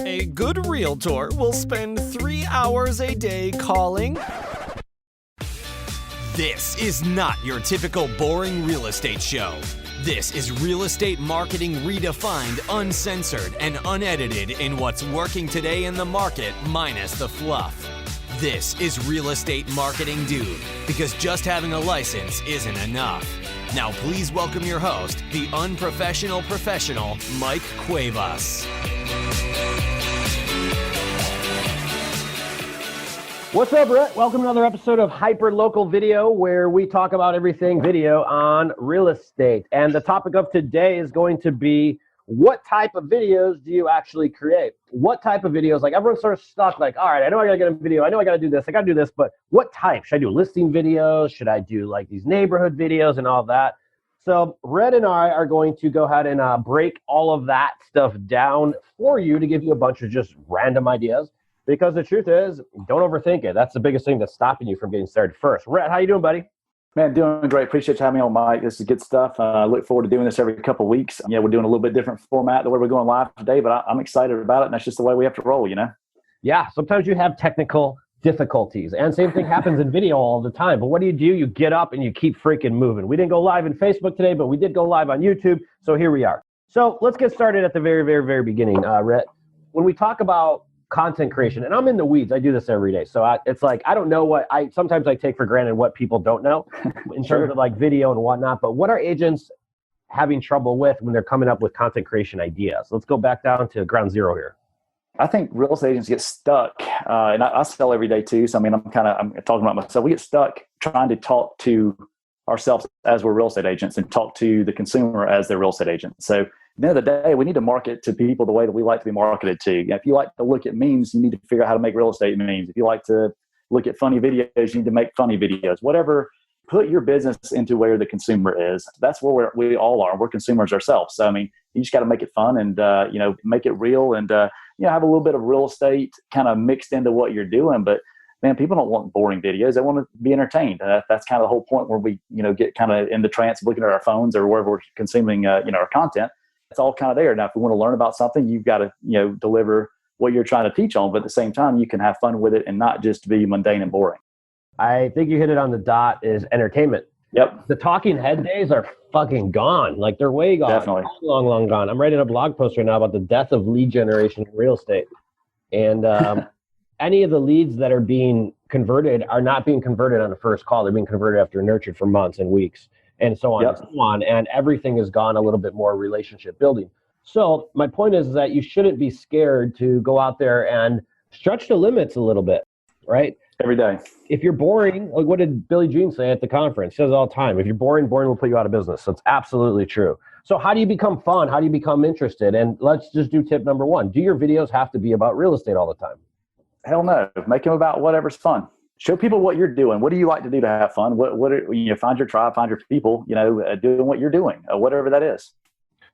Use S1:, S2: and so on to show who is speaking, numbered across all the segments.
S1: A good realtor will spend 3 hours a day calling. This is not your typical boring real estate show. This is real estate marketing redefined, uncensored, and unedited in what's working today in the market minus the fluff. This is Real Estate Marketing Dude, because just having a license isn't enough. Now please welcome your host, the unprofessional professional, Mike Cuevas.
S2: What's up, Rett? Welcome to another episode of Hyper Local Video, where we talk about everything video on real estate. And the topic of today is going to be, what type of videos do you actually create? What type of videos? Like, everyone's sort of stuck, like, all right, I know I gotta get a video, I know I gotta do this, but what type? Should I do listing videos? Should I do like these neighborhood videos and all that? So Rett and I are going to go ahead and break all of that stuff down for you to give you a bunch of just random ideas. Because the truth is, don't overthink it. That's the biggest thing that's stopping you from getting started first. Rett, how you doing, buddy?
S3: Man, doing great. Appreciate you having me on, Mike. This is good stuff. I look forward to doing this every couple of weeks. Yeah, we're doing a little bit different format the way we're going live today, but I'm excited about it, and that's just the way we have to roll, you know?
S2: Yeah, sometimes you have technical difficulties, and same thing happens in video all the time. But what do? You get up and you keep freaking moving. We didn't go live in Facebook today, but we did go live on YouTube, so here we are. So let's get started at the very, very, very beginning, Rett. When we talk about content creation, and I'm in the weeds. I do this every day. So it's like, I don't know what sometimes I take for granted what people don't know in terms of like video and whatnot, but what are agents having trouble with when they're coming up with content creation ideas? Let's go back down to ground zero here.
S3: I think real estate agents get stuck, and I sell every day too. So I mean, I'm talking about myself. We get stuck trying to talk to ourselves as we're real estate agents and talk to the consumer as their real estate agent. So at the end of the day, we need to market to people the way that we like to be marketed to. If you like to look at memes, you need to figure out how to make real estate memes. If you like to look at funny videos, you need to make funny videos. Whatever, put your business into where the consumer is. That's where we all are. We're consumers ourselves. So, I mean, you just got to make it fun and, make it real and, have a little bit of real estate kind of mixed into what you're doing. But, man, people don't want boring videos. They want to be entertained. That's kind of the whole point where we, get kind of in the trance of looking at our phones or wherever we're consuming, our content. It's all kind of there. Now, if we want to learn about something, you've got to, deliver what you're trying to teach on. But at the same time, you can have fun with it and not just be mundane and boring.
S2: I think you hit it on the dot, is entertainment.
S3: Yep.
S2: The talking head days are fucking gone. Like, they're way gone.
S3: Definitely.
S2: Long, long gone. I'm writing a blog post right now about the death of lead generation in real estate. And any of the leads that are being converted are not being converted on the first call. They're being converted after nurtured for months and weeks. And so on and so on. And everything has gone a little bit more relationship building. So my point is that you shouldn't be scared to go out there and stretch the limits a little bit, right?
S3: Every day.
S2: If you're boring, like what did Billie Jean say at the conference? She says all the time, if you're boring will put you out of business. That's absolutely true. So how do you become fun? How do you become interested? And let's just do tip number one. Do your videos have to be about real estate all the time?
S3: Hell no. Make them about whatever's fun. Show people what you're doing. What do you like to do to have fun? Find your tribe, find your people, doing what you're doing, whatever that is.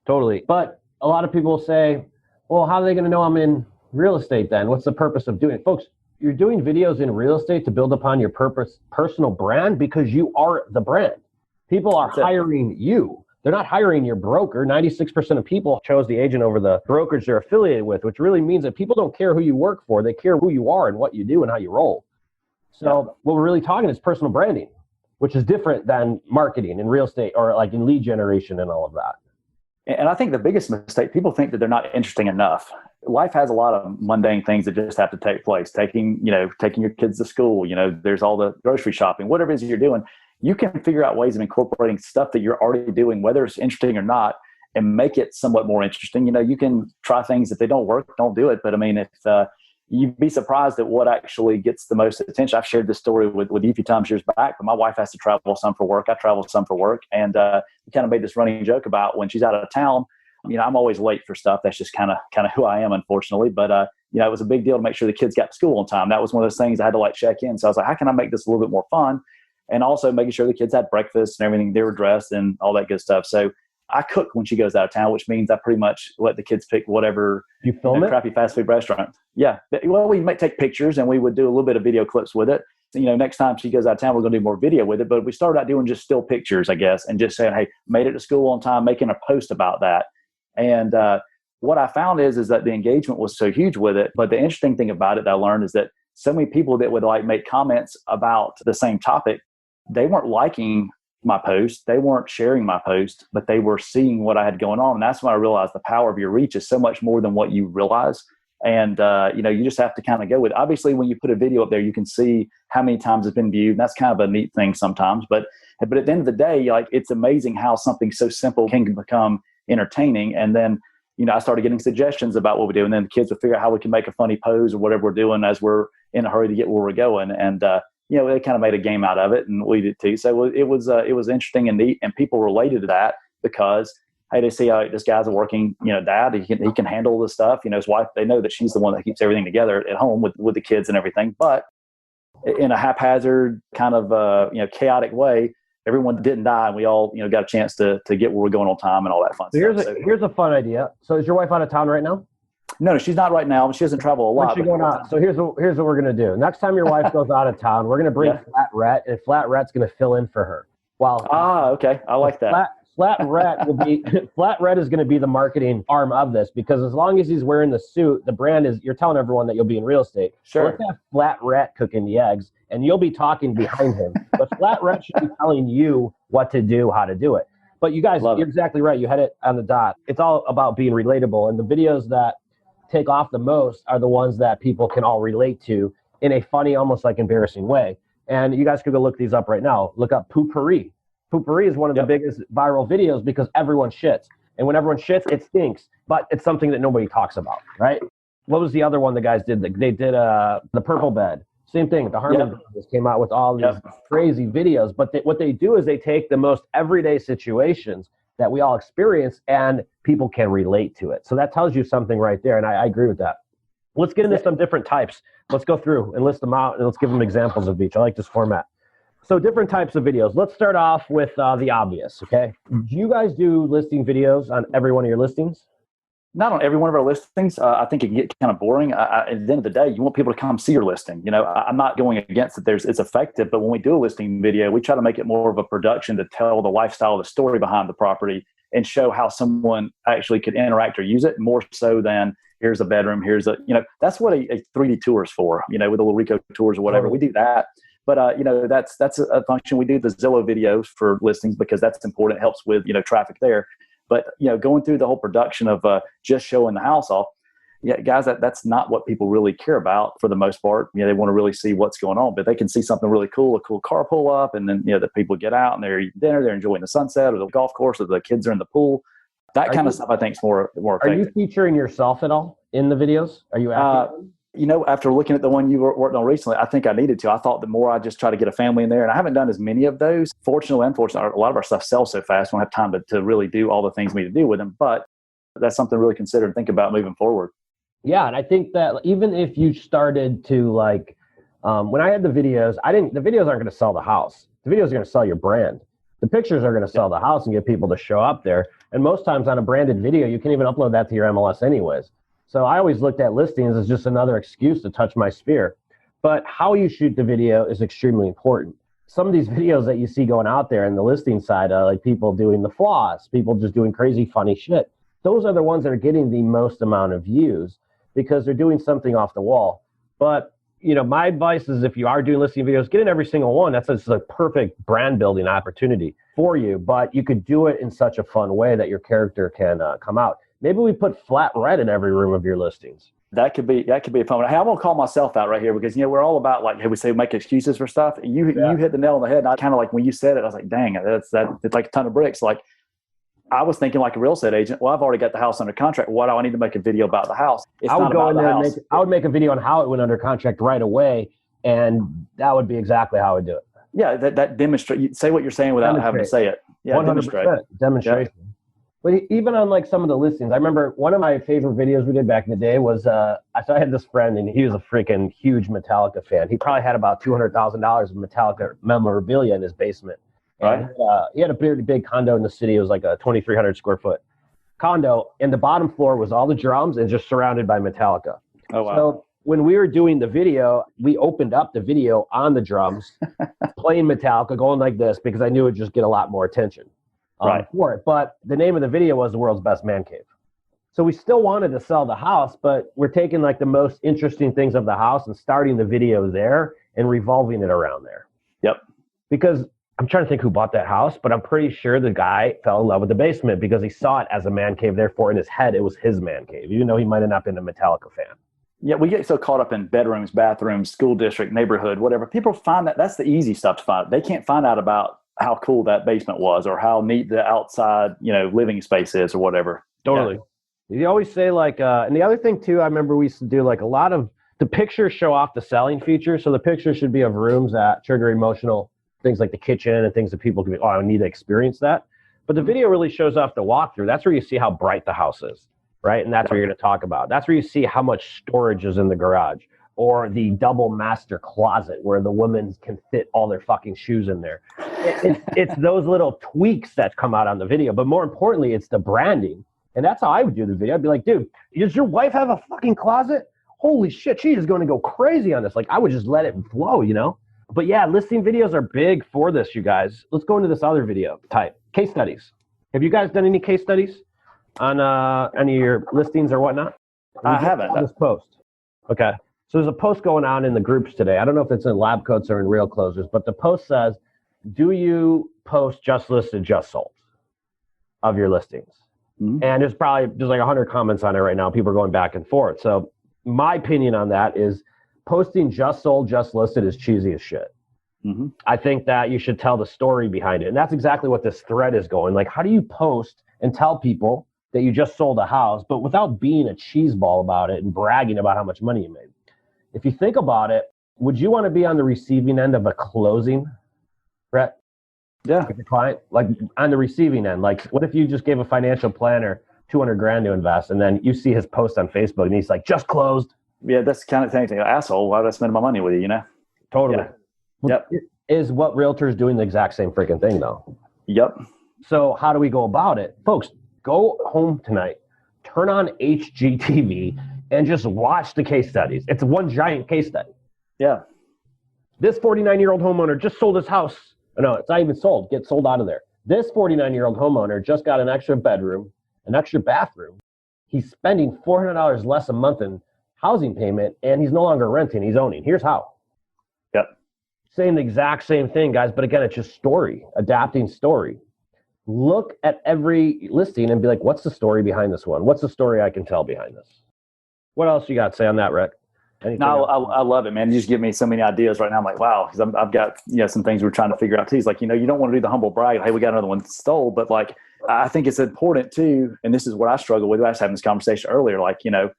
S2: Totally. But a lot of people say, well, how are they going to know I'm in real estate then? What's the purpose of doing it? Folks, you're doing videos in real estate to build upon your personal brand, because you are the brand. People are hiring you. They're not hiring your broker. 96% of people chose the agent over the brokerage they're affiliated with, which really means that people don't care who you work for. They care who you are and what you do and how you roll. So what we're really talking is personal branding, which is different than marketing in real estate or like in lead generation and all of that.
S3: And I think the biggest mistake, people think that they're not interesting enough. Life has a lot of mundane things that just have to take place. Taking your kids to school, there's all the grocery shopping, whatever it is you're doing. You can figure out ways of incorporating stuff that you're already doing, whether it's interesting or not, and make it somewhat more interesting. You can try things. If they don't work, don't do it. But I mean, if you'd be surprised at what actually gets the most attention. I've shared this story with you a few times years back, but my wife has to travel some for work. I travel some for work. And we kind of made this running joke about when she's out of town, I'm always late for stuff. That's just kind of who I am, unfortunately. But, it was a big deal to make sure the kids got to school on time. That was one of those things I had to check in. So I was like, how can I make this a little bit more fun? And also making sure the kids had breakfast and everything. They were dressed and all that good stuff. So I cook when she goes out of town, which means I pretty much let the kids pick whatever
S2: you film
S3: crappy fast food restaurant. Yeah. Well, we might take pictures and we would do a little bit of video clips with it. Next time she goes out of town, we're going to do more video with it. But we started out doing just still pictures, I guess, and just saying, hey, made it to school on time, making a post about that. And what I found is that the engagement was so huge with it. But the interesting thing about it that I learned is that so many people that would like make comments about the same topic, they weren't liking my post, they weren't sharing my post, but they were seeing what I had going on. And that's when I realized the power of your reach is so much more than what you realize. And, you just have to kind of go with it. Obviously, when you put a video up there, you can see how many times it's been viewed. And that's kind of a neat thing sometimes. But at the end of the day, like, it's amazing how something so simple can become entertaining. And then, I started getting suggestions about what we do. And then the kids would figure out how we can make a funny pose or whatever we're doing as we're in a hurry to get where we're going. And, they kind of made a game out of it, and we did too. So it was interesting and neat. And people related to that because, hey, they see this guy's a working, dad. He can handle this stuff. His wife, they know that she's the one that keeps everything together at home with the kids and everything. But in a haphazard kind of, chaotic way, everyone didn't die, and we all, got a chance to get where we're going on time and all that fun stuff.
S2: Here's a fun idea. So is your wife out of town right now?
S3: No, she's not right now. She doesn't travel a lot.
S2: Going on? So here's what we're going to do. Next time your wife goes out of town, we're going to bring Flat Rett, and Flat Rett's going to fill in for her.
S3: Okay. I like that.
S2: Flat Rett is going to be the marketing arm of this, because as long as he's wearing the suit, the brand is, you're telling everyone that you'll be in real estate.
S3: Sure.
S2: So let's have Flat Rett cooking the eggs, and you'll be talking behind him. But Flat Rett should be telling you what to do, how to do it. But you guys, you're exactly right. You had it on the dot. It's all about being relatable, and the videos that take off the most are the ones that people can all relate to in a funny, almost like embarrassing way. And you guys could go look these up right now. Look up Poopery. Poopery is one of the biggest viral videos because everyone shits. And when everyone shits, it stinks. But it's something that nobody talks about, right? What was the other one the guys did? They did the purple bed. Same thing. The Harmon brothers came out with all these crazy videos. But what they do is they take the most everyday situations that we all experience, and people can relate to it. So that tells you something right there, and I agree with that. Let's get into some different types. Let's go through and list them out, and let's give them examples of each. I like this format. So different types of videos. Let's start off with the obvious, okay? Do you guys do listing videos on every one of your listings?
S3: Not on every one of our listings. I think it can get kind of boring. At the end of the day, you want people to come see your listing. I'm not going against it. It's effective, but when we do a listing video, we try to make it more of a production to tell the lifestyle, the story behind the property, and show how someone actually could interact or use it, more so than here's a bedroom, that's what a 3D tour is for, with the little Rico tours or whatever. We do that. But, that's a function. We do the Zillow videos for listings because that's important. It helps with, traffic there. But, going through the whole production of just showing the house off, guys, that's not what people really care about for the most part. They want to really see what's going on, but they can see something really cool, a cool car pull up, and then, the people get out and they're eating dinner, they're enjoying the sunset or the golf course, or the kids are in the pool. That kind of stuff I think is more effective.
S2: Are you featuring yourself at all in the videos? Are you acting?
S3: After looking at the one you worked on recently, I think I needed to. I thought the more I just try to get a family in there, and I haven't done as many of those. Fortunately, unfortunately, a lot of our stuff sells so fast, we don't have time to really do all the things we need to do with them. But that's something to really consider and think about moving forward.
S2: Yeah, and I think that even if you started to when I had the videos, the videos aren't going to sell the house. The videos are going to sell your brand. The pictures are going to sell the house and get people to show up there. And most times on a branded video, you can even upload that to your MLS anyways. So I always looked at listings as just another excuse to touch my sphere. But how you shoot the video is extremely important. Some of these videos that you see going out there in the listing side, like people doing the floss, people just doing crazy funny shit, those are the ones that are getting the most amount of views because they're doing something off the wall. But my advice is if you are doing listing videos, get in every single one. That's a perfect brand building opportunity for you. But you could do it in such a fun way that your character can come out. Maybe we put Flat Rett in every room of your listings.
S3: That could be a fun one. Hey, I'm gonna call myself out right here because we're all about we say make excuses for stuff. You hit the nail on the head. And I kind of when you said it, I was like, dang, it's like a ton of bricks. Like I was thinking like a real estate agent. Well, I've already got the house under contract. Why do I need to make a video about the house?
S2: I would make a video on how it went under contract right away, and that would be exactly how I would do it.
S3: Yeah, that demonstrate. Say what you're saying without having to say it. Yeah,
S2: 100% demonstration. Yeah. But even on some of the listings, I remember one of my favorite videos we did back in the day was, so I had this friend and he was a freaking huge Metallica fan. He probably had about $200,000 of Metallica memorabilia in his basement. Right. And, he had a pretty big condo in the city. It was like a 2,300 square foot condo. And the bottom floor was all the drums and just surrounded by Metallica. Oh, wow. So when we were doing the video, we opened up the video on the drums, playing Metallica, going like this, because I knew it would just get a lot more attention. For it. But the name of the video was The World's Best Man Cave. So we still wanted to sell the house, but we're taking like the most interesting things of the house and starting the video there and revolving it around there.
S3: Yep.
S2: Because I'm trying to think who bought that house, but I'm pretty sure the guy fell in love with the basement because he saw it as a man cave. Therefore, in his head, it was his man cave, even though he might have not been a Metallica fan.
S3: Yeah, we get so caught up in bedrooms, bathrooms, school district, neighborhood, whatever. People find that's the easy stuff to find. They can't find out about how cool that basement was or how neat the outside, living space is or whatever.
S2: Totally. Yeah. You always say like, and the other thing too, I remember we used to do like a lot of the pictures show off the selling features. So the pictures should be of rooms that trigger emotional things like the kitchen and things that people can be, I need to experience that. But the video really shows off the walkthrough. That's where you see how bright the house is, right? And that's what you're going to talk about. That's where you see how much storage is in the garage or the double master closet where the women can fit all their fucking shoes in there. It's those little tweaks that come out on the video. But more importantly, it's the branding. And that's how I would do the video. I'd be like, dude, does your wife have a fucking closet? Holy shit, she is going to go crazy on this. Like, I would just let it flow, But yeah, listing videos are big for this, you guys. Let's go into this other video type. Case studies. Have you guys done any case studies on any of your listings or whatnot?
S3: I haven't.
S2: This post. Okay. So there's a post going on in the groups today. I don't know if it's in Lab Coats or in Real Closers, but the post says, do you post just listed, just sold of your listings? Mm-hmm. And there's like 100 comments on it right now. People are going back and forth. So my opinion on that is posting just sold, just listed is cheesy as shit. Mm-hmm. I think that you should tell the story behind it. And that's exactly what this thread is going. Like, how do you post and tell people that you just sold a house, but without being a cheeseball about it and bragging about how much money you made? If you think about it, would you want to be on the receiving end of a closing, Rett?
S3: Yeah.
S2: With the client, like on the receiving end, like what if you just gave a financial planner $200,000 to invest and then you see his post on Facebook and he's like, just closed.
S3: Yeah, that's the kind of thing. Asshole, why would I spend my money with you,
S2: Totally.
S3: Yeah. Yep.
S2: Is what Realtors doing the exact same freaking thing though?
S3: Yep.
S2: So how do we go about it? Folks, go home tonight, turn on HGTV and just watch the case studies. It's one giant case study.
S3: Yeah.
S2: This 49-year-old homeowner just sold his house. No, it's not even sold. Get sold out of there. This 49-year-old homeowner just got an extra bedroom, an extra bathroom. He's spending $400 less a month in housing payment, and he's no longer renting. He's owning. Here's how.
S3: Yep.
S2: Saying the exact same thing, guys, but again, it's just story, adapting story. Look at every listing and be like, what's the story behind this one? What's the story I can tell behind this? What else you got to say on that, Rett?
S3: No, I love it, man. You just give me so many ideas right now. I'm like, wow, because I've got some things we're trying to figure out too. It's like, you don't want to do the humble brag. Hey, we got another one stole, but like, I think it's important too. And this is what I struggle with. I was having this conversation earlier. Like, you don't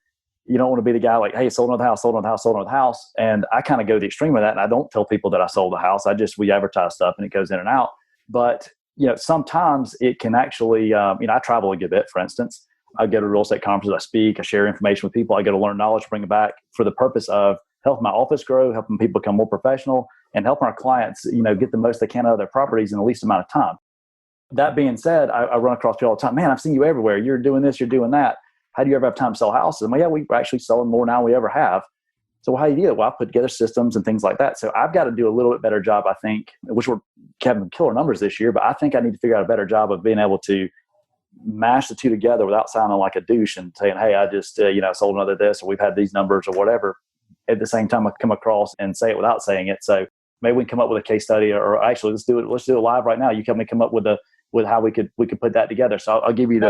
S3: want to be the guy like, hey, sold another house, sold another house, sold another house. And I kind of go the extreme of that. And I don't tell people that I sold a house. We advertise stuff and it goes in and out. But, sometimes it can actually, I travel a good bit, for instance. I go to real estate conferences, I speak, I share information with people. I go to learn knowledge, bring it back for the purpose of helping my office grow, helping people become more professional, and helping our clients, get the most they can out of their properties in the least amount of time. That being said, I run across people all the time. Man, I've seen you everywhere. You're doing this, you're doing that. How do you ever have time to sell houses? And yeah, we're actually selling more now than we ever have. So how do you do it? Well, I put together systems and things like that. So I've got to do a little bit better job, I think, which we're having killer numbers this year, but I think I need to figure out a better job of being able to mash the two together without sounding like a douche and saying, hey, I just, sold another this, or we've had these numbers or whatever. At the same time, I come across and say it without saying it. So maybe we can come up with a case study, or actually let's do it live right now. You help me come up with how we could put that together. So I'll give you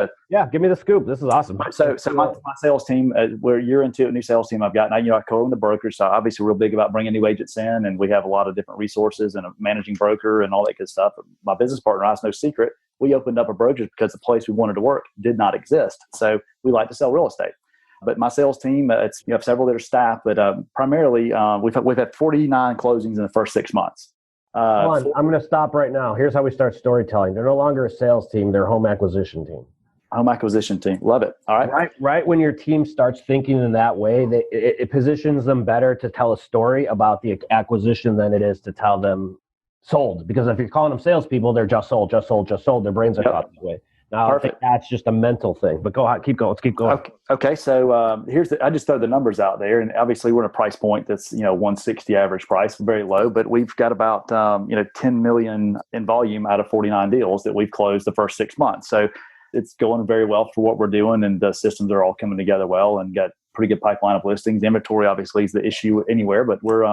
S2: give me the scoop. This is awesome.
S3: So my sales team, where you're into a new sales team I've got now, I co-own the brokerage. So obviously we're real big about bringing new agents in, and we have a lot of different resources and a managing broker and all that good stuff. My business partner, it's no secret, we opened up a brokerage because the place we wanted to work did not exist. So we like to sell real estate. But my sales team, it's several that are staff, but primarily we've had 49 closings in the first 6 months.
S2: Hold on, I'm going to stop right now. Here's how we start storytelling. They're no longer a sales team; they're a home acquisition team.
S3: Home acquisition team, love it. All right,
S2: right. When your team starts thinking in that way, it positions them better to tell a story about the acquisition than it is to tell them sold. Because if you're calling them salespeople, they're just sold, just sold, just sold. Their brains are taught that way. Now, perfect. I think that's just a mental thing. But go ahead, keep going. Let's keep going.
S3: Okay. So I just throw the numbers out there, and obviously we're in a price point that's 160 average price, very low. But we've got about 10 million in volume out of 49 deals that we've closed the first 6 months. So it's going very well for what we're doing, and the systems are all coming together well, and got pretty good pipeline of listings. Inventory obviously is the issue anywhere, but we're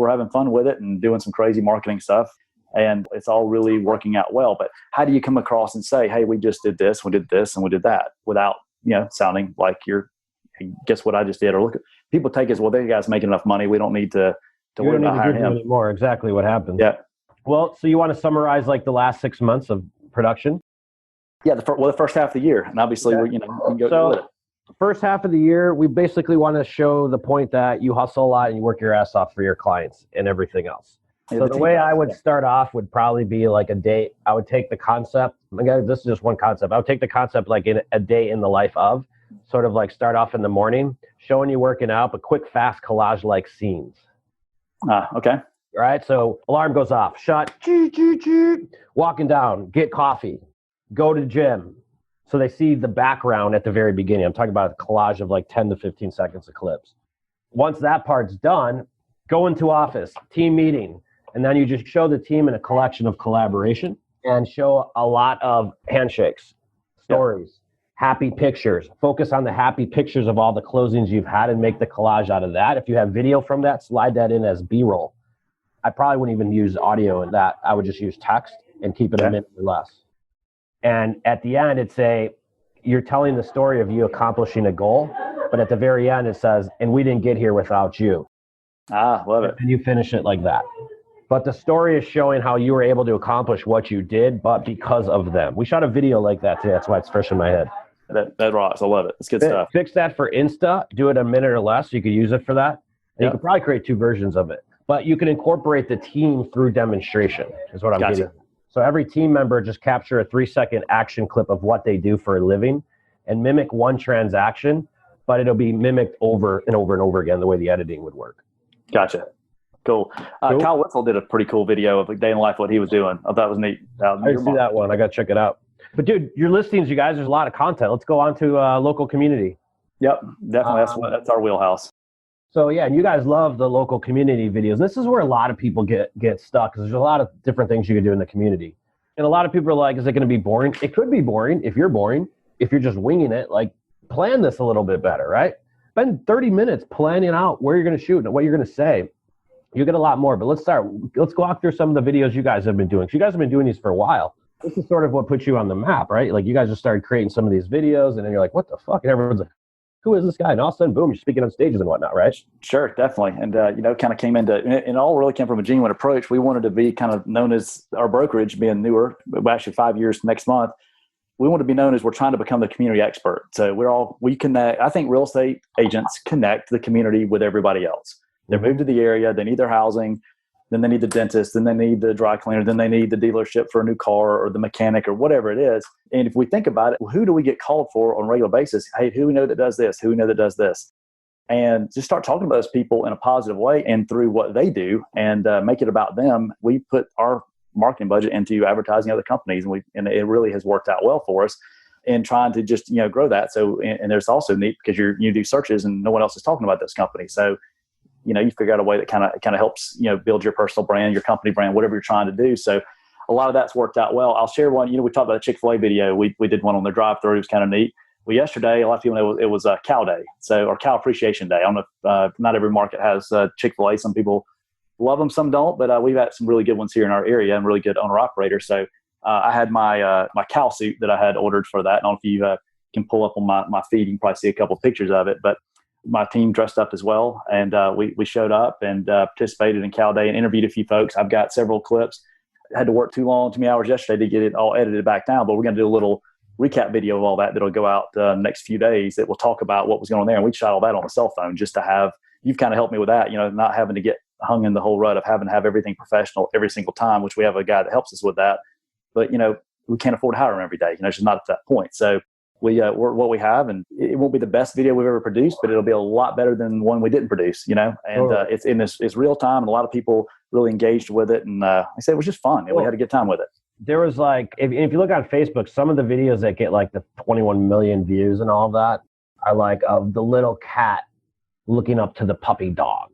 S3: having fun with it and doing some crazy marketing stuff, and it's all really working out well. But how do you come across and say, hey, we just did this, we did this, and we did that, without sounding like you're, hey, guess what I just did? Or look, people take it as, well, that guy's making enough money, we don't need to worry about hiring him
S2: anymore. Exactly what happened.
S3: Yeah.
S2: Well, so you want to summarize like the last 6 months of production?
S3: Yeah, the first half of the year, and obviously we can go with it.
S2: First half of the year, we basically want to show the point that you hustle a lot and you work your ass off for your clients and everything else. So the way I would start off would probably be like a day. I would take the concept. Again, this is just one concept. I would take the concept like in a day in the life of, sort of like start off in the morning, showing you working out, but quick, fast collage-like scenes.
S3: Okay.
S2: All right. So alarm goes off. Shut. Walking down. Get coffee. Go to gym. So they see the background at the very beginning. I'm talking about a collage of like 10 to 15 seconds of clips. Once that part's done, go into office, team meeting, and then you just show the team in a collection of collaboration and show a lot of handshakes, stories, happy pictures. Focus on the happy pictures of all the closings you've had and make the collage out of that. If you have video from that, slide that in as B-roll. I probably wouldn't even use audio in that. I would just use text and keep it a minute or less. And at the end, you're telling the story of you accomplishing a goal, but at the very end, it says, and we didn't get here without you.
S3: Love it.
S2: And you finish it like that. But the story is showing how you were able to accomplish what you did, but because of them. We shot a video like that today. That's why it's fresh in my head.
S3: That rocks. I love it. It's good stuff.
S2: Fix that for Insta. Do it a minute or less. You could use it for that. And you could probably create 2 versions of it. But you can incorporate the team through demonstration, is what I'm getting. So every team member just capture a 3-second action clip of what they do for a living and mimic one transaction, but it'll be mimicked over and over and over again the way the editing would work.
S3: Gotcha. Cool. Kyle Witzel did a pretty cool video of a day in life, what he was doing. I thought it was neat.
S2: I didn't see that one. I got to check it out. But dude, your listings, you guys, there's a lot of content. Let's go on to local community.
S3: Yep, definitely. That's our wheelhouse.
S2: So yeah, and you guys love the local community videos. This is where a lot of people get stuck, because there's a lot of different things you can do in the community. And a lot of people are like, is it going to be boring? It could be boring if you're boring. If you're just winging it, like plan this a little bit better, right? Spend 30 minutes planning out where you're going to shoot and what you're going to say. You'll get a lot more. But let's go out through some of the videos you guys have been doing. So you guys have been doing these for a while. This is sort of what puts you on the map, right? Like you guys just started creating some of these videos, and then you're like, what the fuck? And everyone's like, who is this guy? And all of a sudden, boom, you're speaking on stages and whatnot, right? Sure,
S3: definitely. And, kind of came into, and it all really came from a genuine approach. We wanted to be kind of known as our brokerage, being newer, actually 5 years next month. We want to be known as we're trying to become the community expert. So we connect. I think real estate agents connect the community with everybody else. They move to the area, they need their housing, then they need the dentist, then they need the dry cleaner, then they need the dealership for a new car or the mechanic or whatever it is. And if we think about it, who do we get called for on a regular basis? Hey, who we know that does this? Who we know that does this? And just start talking about those people in a positive way and through what they do, and make it about them. We put our marketing budget into advertising other companies, and it really has worked out well for us in trying to just grow that. So and there's also neat because you do searches and no one else is talking about those companies. So you figure out a way that kind of helps, build your personal brand, your company brand, whatever you're trying to do. So a lot of that's worked out well. I'll share one. We talked about a Chick-fil-A video. We did one on the drive-through. It was kind of neat. Well, yesterday, a lot of people know it was Cow Day, or Cow Appreciation Day. I don't know if not every market has Chick-fil-A. Some people love them, some don't. But we've had some really good ones here in our area and really good owner-operators. So I had my cow suit that I had ordered for that. I don't know if you can pull up on my feed. You can probably see a couple of pictures of it. But my team dressed up as well, and we showed up and participated in Cow Day and interviewed a few folks. I've got several clips. I had to work too many hours yesterday to get it all edited back down, but we're going to do a little recap video of all that'll go out next few days that will talk about what was going on there. And we shot all that on a cell phone just to have, you've kind of helped me with that, not having to get hung in the whole rut of having to have everything professional every single time, which we have a guy that helps us with that. But, we can't afford to hire him every day. It's just not at that point. So we're what we have, and it won't be the best video we've ever produced, but it'll be a lot better than one we didn't produce, and it's real time, and a lot of people really engaged with it. And I said, it was just fun. We had a good time with it.
S2: There was if you look on Facebook, some of the videos that get like the 21 million views and all of that are like of the little cat looking up to the puppy dog,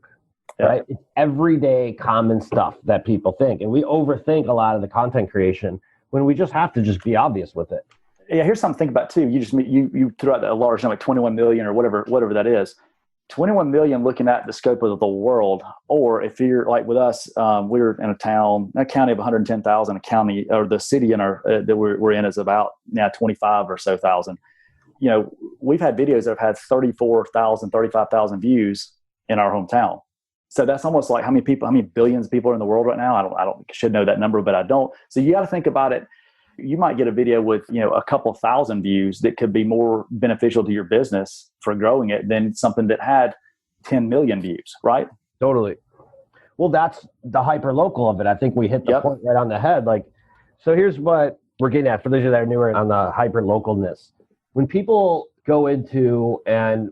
S2: right? It's everyday common stuff that people think. And we overthink a lot of the content creation when we just have to just be obvious with it.
S3: Yeah, here's something to think about too. You threw out a large number, like 21 million or whatever that is. 21 million looking at the scope of the world, or if you're like with us, we're in a county of 110,000, a county or the city in our that we're in is about now 25 or so thousand. You know, we've had videos that have had 34,000, 35,000 views in our hometown. So that's almost like how many billions of people are in the world right now. I should know that number, but I don't. So you got to think about it. You might get a video with, a couple thousand views that could be more beneficial to your business for growing it than something that had 10 million views, right?
S2: Totally. Well, that's the hyper local of it. I think we hit the point right on the head. Like, so here's what we're getting at for those of you that are newer on the hyper localness. When people go into, and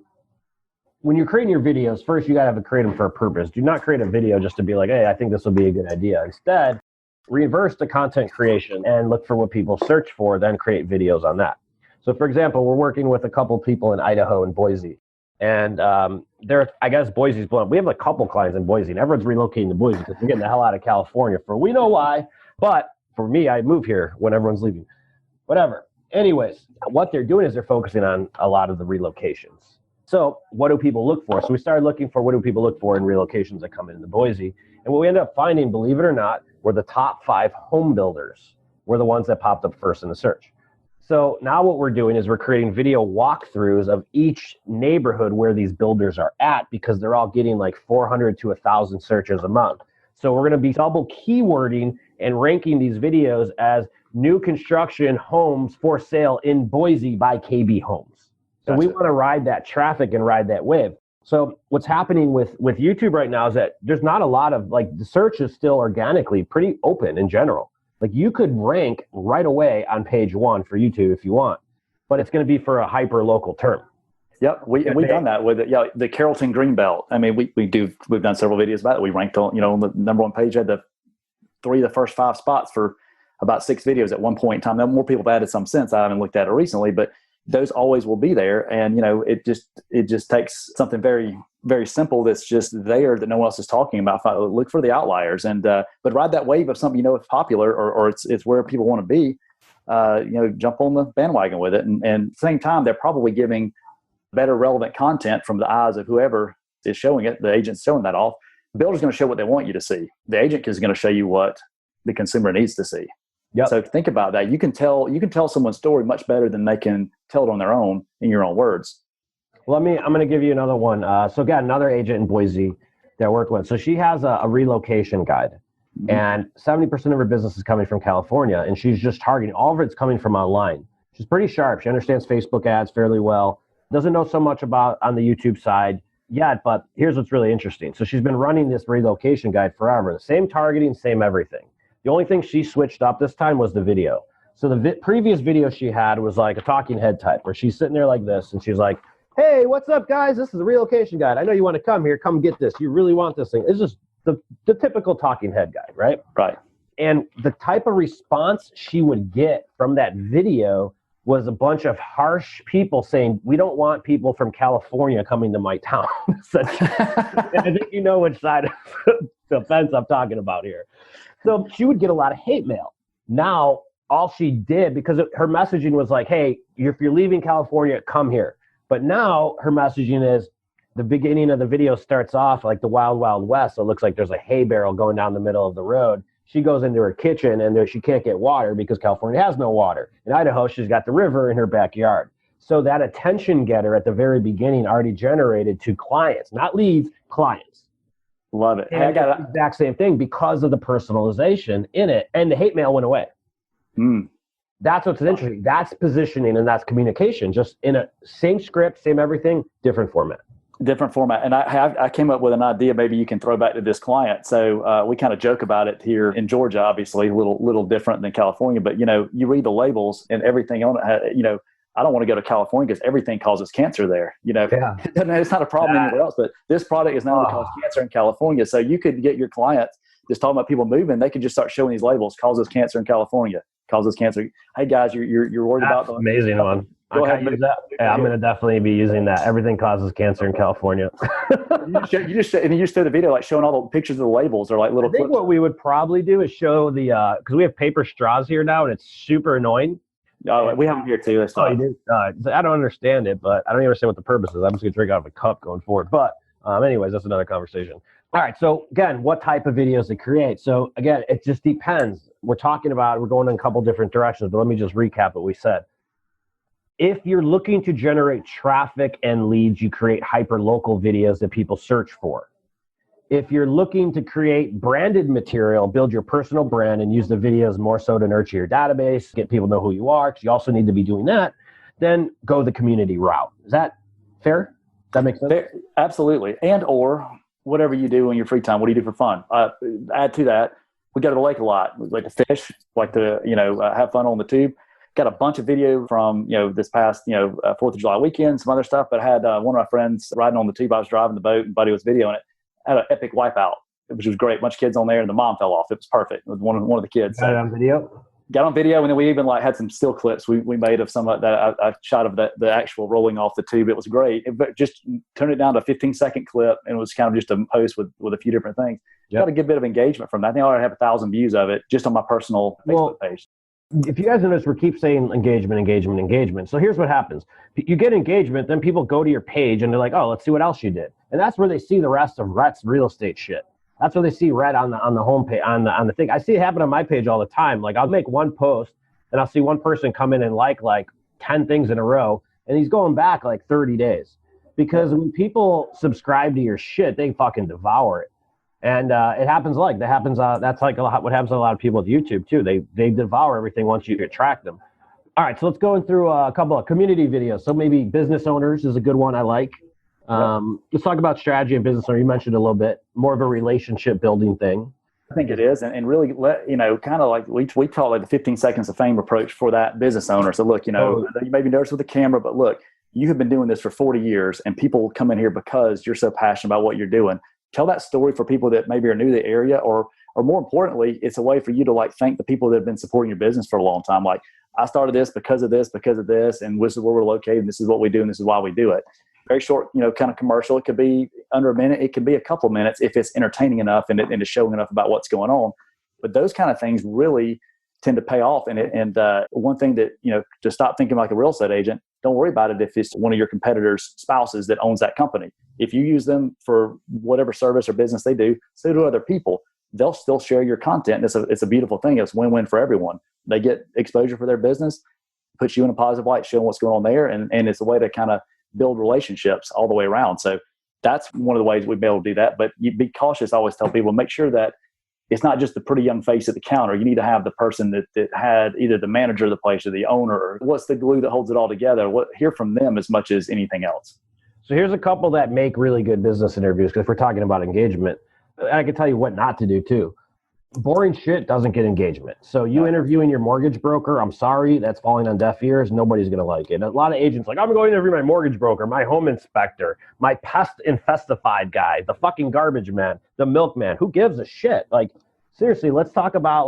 S2: when you're creating your videos, first you got to create them for a purpose. Do not create a video just to be like, hey, I think this will be a good idea. Instead, reverse the content creation and look for what people search for, then create videos on that. So for example, we're working with a couple people in Idaho and Boise. And I guess Boise's blown up. We have a couple clients in Boise, and everyone's relocating to Boise because we're getting the hell out of California for we know why. But for me, I move here when everyone's leaving. Whatever. Anyways, what they're doing is they're focusing on a lot of the relocations. So what do people look for? So we started looking for what do people look for in relocations that come into Boise. And what we ended up finding, believe it or not, were the top 5 home builders were the ones that popped up first in the search. So now what we're doing is we're creating video walkthroughs of each neighborhood where these builders are at, because they're all getting like 400 to 1,000 searches a month. So we're going to be double keywording and ranking these videos as new construction homes for sale in Boise by KB Homes. So we want to ride that traffic and ride that wave. So what's happening with YouTube right now is that there's not a lot of, like, the search is still organically pretty open in general. Like, you could rank right away on page 1 for YouTube if you want, but it's going to be for a hyper local term.
S3: Yep, we've done that with the Carrollton Greenbelt. I mean, we've done several videos about it. We ranked on the number 1 page, had the 3 of the first 5 spots for about 6 videos at one point in time. Now more people have added some since. I haven't looked at it recently, but those always will be there. And, it just takes something very, very simple that's just there that no one else is talking about. Look for the outliers but ride that wave of something, it's popular or it's where people want to be, jump on the bandwagon with it. And at the same time, they're probably giving better relevant content from the eyes of whoever is showing it. The agent's showing that off. The builder's going to show what they want you to see. The agent is going to show you what the consumer needs to see. Yep. So think about that. You can tell someone's story much better than they can tell it on their own in your own words.
S2: Well, I'm going to give you another one. So got another agent in Boise that I work with. So she has a relocation guide, and 70% of her business is coming from California, and she's just targeting, all of it's coming from online. She's pretty sharp. She understands Facebook ads fairly well. Doesn't know so much about on the YouTube side yet, but here's what's really interesting. So she's been running this relocation guide forever. The same targeting, same everything. The only thing she switched up this time was the video. So the previous video she had was like a talking head type, where she's sitting there like this, and she's like, hey, what's up, guys? This is the relocation guide. I know you want to come here. Come get this. You really want this thing. It's just the typical talking head guide, right?
S3: Right.
S2: And the type of response she would get from that video was a bunch of harsh people saying, we don't want people from California coming to my town. I think you know which side of the fence I'm talking about here. So she would get a lot of hate mail. Now, all she did, because her messaging was like, hey, if you're leaving California, come here. But now her messaging is, the beginning of the video starts off like the Wild Wild West. So it looks like there's a hay barrel going down the middle of the road. She goes into her kitchen and she can't get water because California has no water. In Idaho, she's got the river in her backyard. So that attention getter at the very beginning already generated to clients, not leads, clients.
S3: Love it.
S2: And I got the exact same thing because of the personalization in it, and the hate mail went away. That's what's interesting. That's positioning and that's communication, just in a same script, same everything, different format.
S3: Different format. And I came up with an idea maybe you can throw back to this client. So we kind of joke about it here in Georgia, obviously, a little different than California. But, you read the labels and everything on it, I don't want to go to California because everything causes cancer there. It's not a problem anywhere else, but this product is now going to cause cancer in California. So you could get your clients just talking about people moving. They could just start showing these labels, causes cancer in California, causes cancer. Hey guys, you're worried about them.
S2: Amazing one. Go ahead. Use that. Yeah, I'm going to definitely be using that. Everything causes cancer in California.
S3: you just show the video, like showing all the pictures of the labels or like little
S2: clips. I think what we would probably do is show because we have paper straws here now and it's super annoying.
S3: We have them here too.
S2: Oh, you do? I don't understand it, but I don't even understand what the purpose is. I'm just going to drink out of a cup going forward. But anyways, that's another conversation. All right. So again, what type of videos to create? So again, it just depends. We're going in a couple different directions, but let me just recap what we said. If you're looking to generate traffic and leads, you create hyper-local videos that people search for. If you're looking to create branded material, build your personal brand and use the videos more so to nurture your database, get people to know who you are, because you also need to be doing that, then go the community route. Is that fair? Does that make sense?
S3: Fair. Absolutely. And or whatever you do in your free time, what do you do for fun? Add to that, we go to the lake a lot. We like to fish, like to, have fun on the tube. Got a bunch of video from, this past, 4th of July weekend, some other stuff, but I had one of my friends riding on the tube. I was driving the boat and Buddy was videoing it. Had an epic wipeout, which was great. A bunch of kids on there and the mom fell off. It was perfect. It was one of the kids.
S2: Got it on video?
S3: Got on video, and then we even had some still clips we made of some of that. I shot of the actual rolling off the tube. It was great. But just turned it down to a 15-second clip, and it was kind of just a post with a few different things. Yep. Got a good bit of engagement from that. I think I already have 1,000 views of it just on my personal Facebook page.
S2: If you guys notice, we keep saying engagement. So here's what happens. You get engagement, then people go to your page and they're like, oh, let's see what else you did. And that's where they see the rest of Rett's real estate shit. That's where they see Rett on the homepage, on the thing. I see it happen on my page all the time. Like I'll make one post and I'll see one person come in and like 10 things in a row. And he's going back 30 days. Because when people subscribe to your shit, they fucking devour it. And it happens that's what happens to a lot of people with YouTube too. They devour everything once you attract them. All right, so let's go through a couple of community videos. So maybe business owners is a good one I like. Let's talk about strategy and business owner. You mentioned a little bit, more of a relationship building thing.
S3: I think it is. And really, kind of like we call it the 15 seconds of fame approach for that business owner. So look, you may be nervous with the camera, but look, you have been doing this for 40 years and people come in here because you're so passionate about what you're doing. Tell that story for people that maybe are new to the area, or more importantly, it's a way for you to thank the people that have been supporting your business for a long time. Like, I started this because of this, and this is where we're located, and this is what we do, and this is why we do it. Very short, kind of commercial. It could be under a minute. It could be a couple of minutes if it's entertaining enough and it's showing enough about what's going on. But those kind of things really tend to pay off. And one thing that, to stop thinking like a real estate agent, don't worry about it if it's one of your competitors' spouses that owns that company. If you use them for whatever service or business they do, so do other people. They'll still share your content. And it's a beautiful thing. It's win-win for everyone. They get exposure for their business, puts you in a positive light, showing what's going on there. And it's a way to kind of build relationships all the way around. So that's one of the ways we'd be able to do that. But you be cautious. I always tell people, make sure that it's not just the pretty young face at the counter. You need to have the person that had either the manager of the place or the owner, or what's the glue that holds it all together. Hear from them as much as anything else.
S2: So here's a couple that make really good business interviews, because if we're talking about engagement, I can tell you what not to do too. Boring shit doesn't get engagement. So you interviewing your mortgage broker, I'm sorry, that's falling on deaf ears. Nobody's going to like it. A lot of agents I'm going to interview my mortgage broker, my home inspector, my pest infestified guy, the fucking garbage man, the milkman. Who gives a shit? Seriously, let's talk about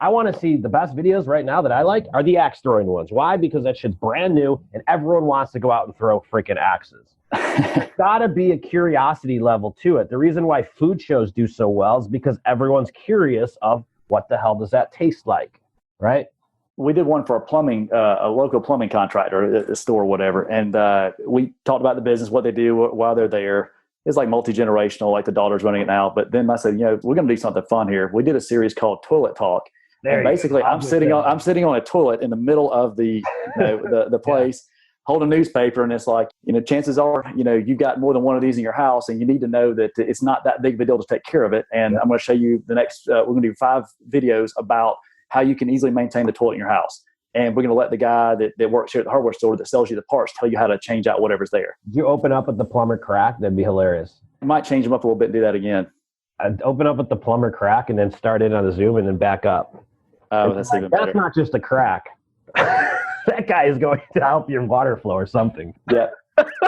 S2: I want to see the best videos right now that I like are the axe throwing ones. Why? Because that shit's brand new and everyone wants to go out and throw freaking axes. There's got to be a curiosity level to it. The reason why food shows do so well is because everyone's curious of what the hell does that taste like, right?
S3: We did one for a local plumbing contractor, a store or whatever. And we talked about the business, what they do while they're there. It's multi-generational, like the daughter's running it now. But then I said, we're going to do something fun here. We did a series called Toilet Talk. And basically I'm sitting on a toilet in the middle of the place. Yeah. Hold a newspaper, and it's chances are, you've got more than one of these in your house, and you need to know that it's not that big of a deal to take care of it. And I'm going to show you the next, we're going to do 5 videos about how you can easily maintain the toilet in your house. And we're going to let the guy that works here at the hardware store that sells you the parts tell you how to change out whatever's there.
S2: If you open up at the plumber crack, that'd be hilarious.
S3: I might change them up a little bit and do that again.
S2: I'd open up at the plumber crack and then start in on the Zoom and then back up.
S3: Oh, that's even better.
S2: That's not just a crack. That guy is going to help your water flow or something.
S3: Yeah.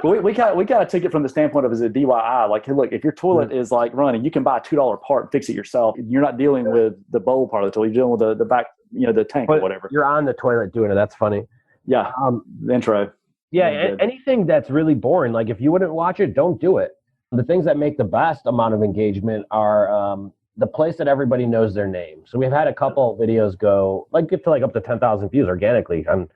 S3: we kind of take it from the standpoint of as a DIY. Hey, look, if your toilet is running, you can buy a $2 part and fix it yourself. You're not dealing with the bowl part of the toilet. You're dealing with the back, the tank or whatever.
S2: You're on the toilet doing it. That's funny.
S3: Yeah. The intro.
S2: Yeah. Anything that's really boring, if you wouldn't watch it, don't do it. The things that make the best amount of engagement are the place that everybody knows their name. So we've had a couple videos go get to up to 10,000 views organically. On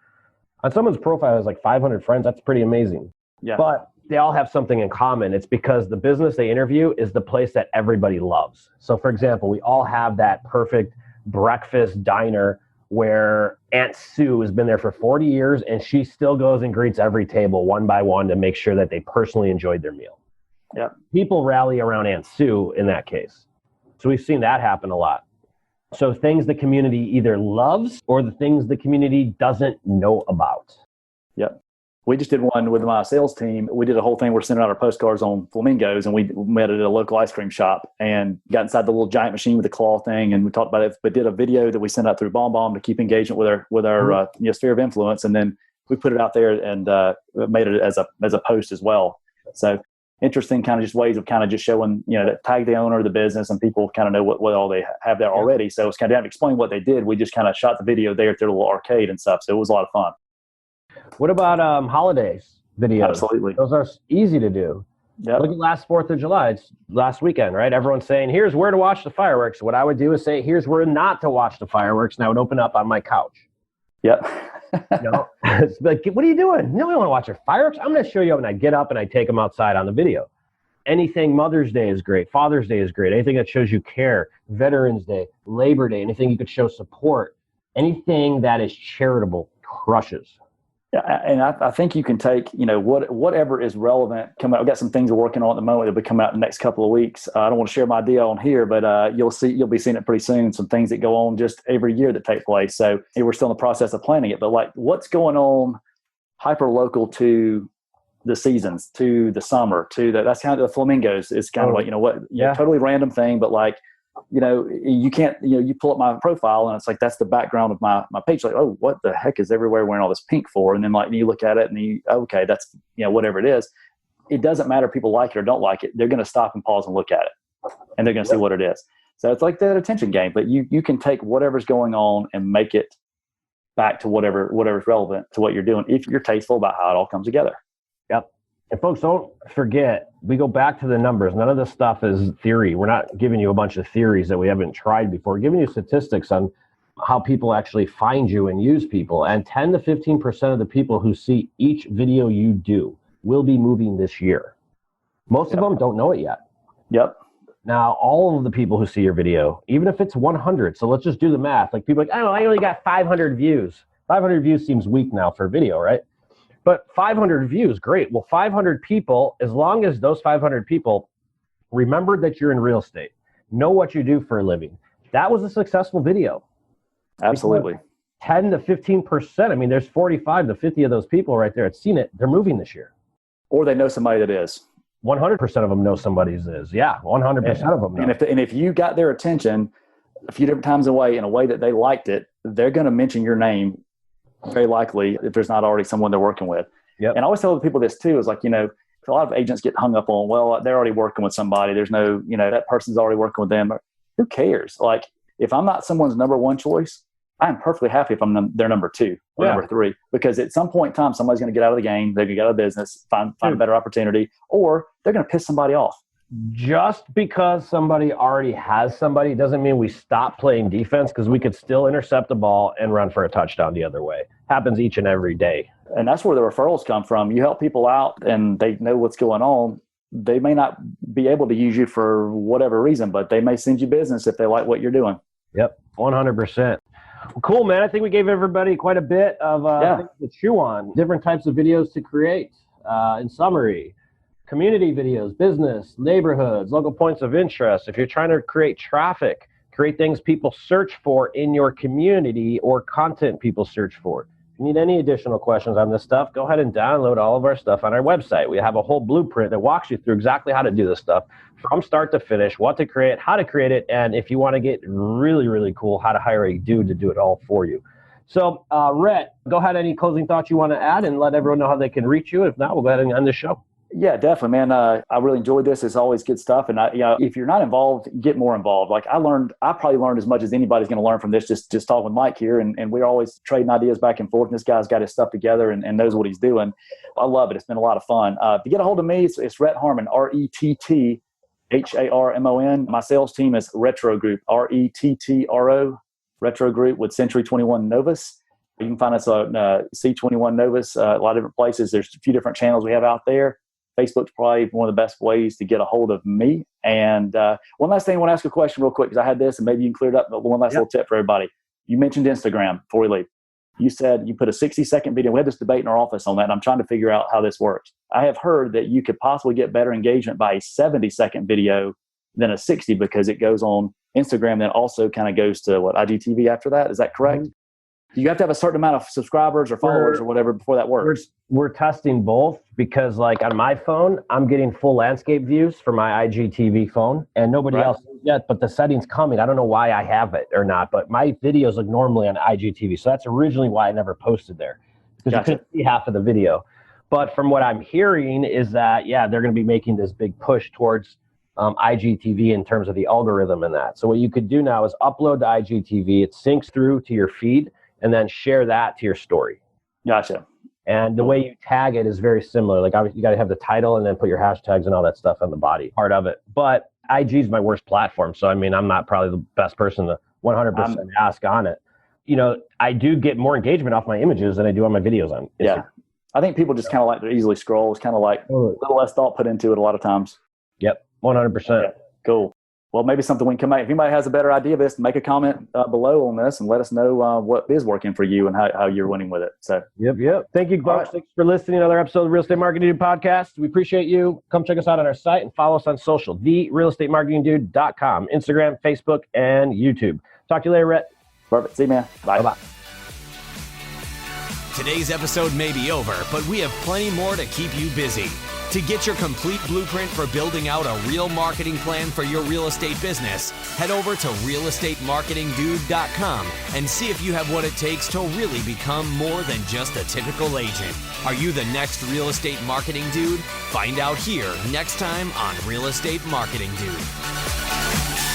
S2: someone's profile has 500 friends. That's pretty amazing.
S3: Yeah.
S2: But they all have something in common. It's because the business they interview is the place that everybody loves. So for example, we all have that perfect breakfast diner where Aunt Sue has been there for 40 years and she still goes and greets every table one by one to make sure that they personally enjoyed their meal.
S3: Yeah.
S2: People rally around Aunt Sue in that case. So we've seen that happen a lot. So things the community either loves or the things the community doesn't know about.
S3: Yep. We just did one with my sales team. We did a whole thing. We're sending out our postcards on flamingos, and we met at a local ice cream shop and got inside the little giant machine with the claw thing. And we talked about it, but did a video that we sent out through BombBomb to keep engagement with our sphere of influence. And then we put it out there and made it as a post as well. So interesting kind of just ways of kind of just showing, that tag the owner of the business and people kind of know what all they have there already. So it's kind of to explain what they did. We just kind of shot the video there at their little arcade and stuff. So it was a lot of fun.
S2: What about holidays videos?
S3: Absolutely.
S2: Those are easy to do.
S3: Yep.
S2: Look at last 4th of July. It's last weekend, right? Everyone's saying, here's where to watch the fireworks. What I would do is say, here's where not to watch the fireworks. And I would open up on my couch.
S3: Yep.
S2: It's like, what are you doing? No, we want to watch your fireworks. I'm going to show you. And I get up and I take them outside on the video. Anything Mother's Day is great. Father's Day is great. Anything that shows you care. Veterans Day, Labor Day, anything you could show support. Anything that is charitable crushes.
S3: Yeah, and I think you can take, whatever is relevant. I've got some things we're working on at the moment that will come out in the next couple of weeks. I don't want to share my deal on here, but you'll be seeing it pretty soon. Some things that go on just every year that take place. So we're still in the process of planning it. But what's going on hyper local to the seasons, to the summer, that's kind of the flamingos. It's kind of totally random thing, but you can't, you pull up my profile and it's that's the background of my page. Oh, what the heck is everywhere wearing all this pink for? And then you look at it and okay, that's, whatever it is. It doesn't matter if people like it or don't like it. They're going to stop and pause and look at it and they're going to see what it is. So it's like that attention game, but you can take whatever's going on and make it back to whatever's relevant to what you're doing if you're tasteful about how it all comes together.
S2: Yep. And folks, don't forget, we go back to the numbers. None of this stuff is theory. We're not giving you a bunch of theories that we haven't tried before. We're giving you statistics on how people actually find you and use people. And 10 to 15% of the people who see each video you do will be moving this year. Most of them don't know it yet.
S3: Yep.
S2: Now, all of the people who see your video, even if it's 100, so let's just do the math. People are like, oh, I only got 500 views. 500 views seems weak now for video, right? But 500 views, great. Well, 500 people, as long as those 500 people remembered that you're in real estate, know what you do for a living, that was a successful video.
S3: Absolutely.
S2: Because 10 to 15%, there's 45 to 50 of those people right there that's seen it. They're moving this year.
S3: Or they know somebody that is.
S2: 100% of them know somebody's is. Yeah, 100% of them know.
S3: And if you got their attention a few different times in a way that they liked it, they're going to mention your name very likely if there's not already someone they're working with.
S2: Yep.
S3: And I always tell the people this too, is a lot of agents get hung up on, well, they're already working with somebody. There's no, that person's already working with them. Who cares? If I'm not someone's number one choice, I'm perfectly happy if I'm their number two or number three, because at some point in time, somebody's going to get out of the game. They're going to get out of business, find a better opportunity, or they're going to piss somebody off.
S2: Just because somebody already has somebody doesn't mean we stop playing defense, because we could still intercept the ball and run for a touchdown the other way. Happens each and every day.
S3: And that's where the referrals come from. You help people out and they know what's going on. They may not be able to use you for whatever reason, but they may send you business if they like what you're doing.
S2: Yep, 100%. Well, cool, man. I think we gave everybody quite a bit of things to chew on, different types of videos to create. In summary, community videos, business, neighborhoods, local points of interest. If you're trying to create traffic, create things people search for in your community or content people search for. If you need any additional questions on this stuff, go ahead and download all of our stuff on our website. We have a whole blueprint that walks you through exactly how to do this stuff from start to finish, what to create, how to create it, and if you want to get really, really cool, how to hire a dude to do it all for you. So, Rhett, go ahead. Any closing thoughts you want to add and let everyone know how they can reach you? If not, we'll go ahead and end the show.
S3: Yeah, definitely, man. I really enjoyed this. It's always good stuff. And if you're not involved, get more involved. I probably learned as much as anybody's going to learn from this, just talking with Mike here. And we're always trading ideas back and forth. And this guy's got his stuff together and knows what he's doing. I love it. It's been a lot of fun. To get a hold of me, it's Rett Harmon, RETT Harmon. My sales team is Retro Group, Rettro, Retro Group with Century 21 Novus. You can find us on C21 Novus, a lot of different places. There's a few different channels we have out there. Facebook's probably one of the best ways to get a hold of me. And one last thing, I want to ask a question real quick because I had this and maybe you can clear it up. But one last little tip for everybody. You mentioned Instagram before we leave. You said you put a 60-second video. We had this debate in our office on that, and I'm trying to figure out how this works. I have heard that you could possibly get better engagement by a 70-second video than a 60 because it goes on Instagram, then also kind of goes to IGTV after that. Is that correct? Mm-hmm. You have to have a certain amount of subscribers or followers or whatever before that works.
S2: We're testing both because like on my phone, I'm getting full landscape views for my IGTV phone and nobody else yet, but the setting's coming. I don't know why I have it or not, but my videos look normally on IGTV. So that's originally why I never posted there because you couldn't see half of the video. But from what I'm hearing is that, they're going to be making this big push towards IGTV in terms of the algorithm and that. So what you could do now is upload to IGTV. It syncs through to your feed and then share that to your story.
S3: Gotcha.
S2: And the way you tag it is very similar. Like obviously you got to have the title and then put your hashtags and all that stuff on the body part of it. But IG is my worst platform. So, I mean, I'm not probably the best person to 100% ask on it. You know, I do get more engagement off my images than I do on my videos on Instagram.
S3: Yeah. I think people just kind of like to easily scroll. It's kind of like a little less thought put into it a lot of times.
S2: Yep. 100%.
S3: Yeah. Cool. Well, maybe something we can make. If anybody has a better idea of this, make a comment below on this and let us know what is working for you and how you're winning with it. So,
S2: Yep. Thank you, folks. Thanks for listening to another episode of the Real Estate Marketing Dude podcast. We appreciate you. Come check us out on our site and follow us on social, therealestatemarketingdude.com, Instagram, Facebook, and YouTube. Talk to you later, Rhett.
S3: Perfect. See you, man. Bye.
S2: Bye-bye.
S1: Today's episode may be over, but we have plenty more to keep you busy. To get your complete blueprint for building out a real marketing plan for your real estate business, head over to realestatemarketingdude.com and see if you have what it takes to really become more than just a typical agent. Are you the next real estate marketing dude? Find out here next time on Real Estate Marketing Dude.